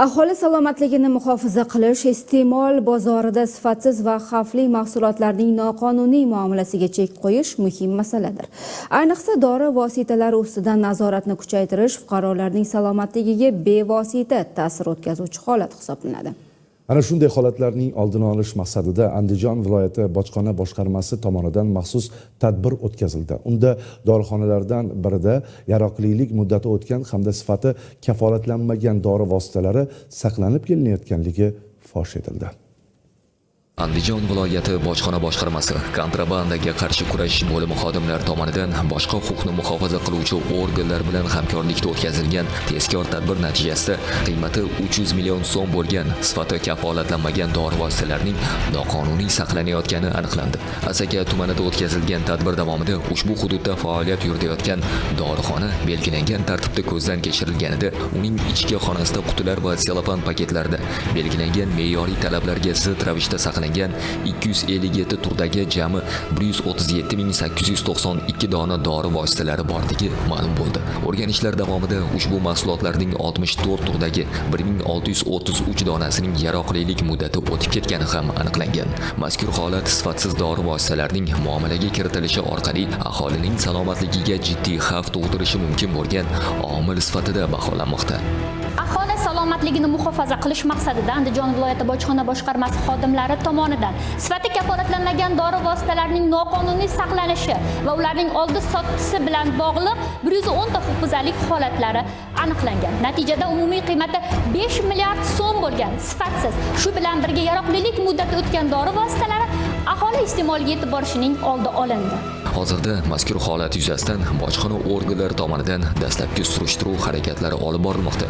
Aholi salomatligini muhofaza qilish, iste'mol bozorida sifatsiz va xavfli mahsulotlarning noqonuniy muomalasiga chek qo'yish muhim masaladir. Ayniqsa dori vositalari ustidan nazoratni kuchaytirish fuqarolarning salomatligiga bevosita ta'sir o'tkazuvchi holat hisoblanadi. Ana shunday holatlarning oldini olish maqsadida Andijon viloyati bojxona boshqarmasi tomonidan maxsus tadbir o'tkazildi. Unda dorixonalardan birida yaroqlilik muddati o'tgan hamda sifati kafolatlanmagan dori vositalari saqlanib kelinayotganligi fosh etildi. Andijon viloyati bojxona boshqarmasi kontrabandaga qarshi kurashish bo'limi xodimlari tomonidan boshqa huquqni muhofaza qiluvchi organlar bilan hamkorlikda o'tkazilgan tezkor tadbir natijasida qiymati 300 million so'm bo'lgan sifati kafolatlanmagan dori vositalarining noqonuniy saqlanayotgani aniqlandi. Asaka tumanida o'tkazilgan tadbir davomida ushbu hududda faoliyat yuritayotgan dorixona belgilangan tartibda ko'zdan kechirilganida uning ichki xonasida qutilar va selofan paketlarda belgilangan me'yoriy talablarga zid ravishda saqlangan 257 turdagi jami 137.892 dona dori vositalari borligi ma'lum bo'ldi. O'rganishlar davomida ushbu mahsulotlarning 64 turdagi 1633 donasining yaroqlilik muddati o'tib ketgani ham aniqlangan. Mazkur holat sifatsiz dori vositalarining muomalaga kiritilishi orqali aholining salomatligiga jiddiy xavf tug'dirishi mumkin bo'lgan omil sifatida baholanmoqda. Aholi salomatligini muhofaza qilish maqsadida Andijon viloyati bojxona boshqarmasi xodimlari tomonidan sifati kafolatlanmagan dori vositalarining noqonuniy saqlanishi va ularning oldi sotisi bilan bog'liq 110 ta huquqbuzarlik holatlari aniqlangan. Natijada umumiy qiymati 5 milliard so'm bo'lgan sifatsiz, shu bilan birga yaroqlilik muddati o'tgan dori vositalari aholi iste'moliga yetib borishining oldi olindi. Hozirda mazkur holat yuzasidan bojxona organlari tomonidan dastlabki surishtiruv harakatlari olib borilmoqda.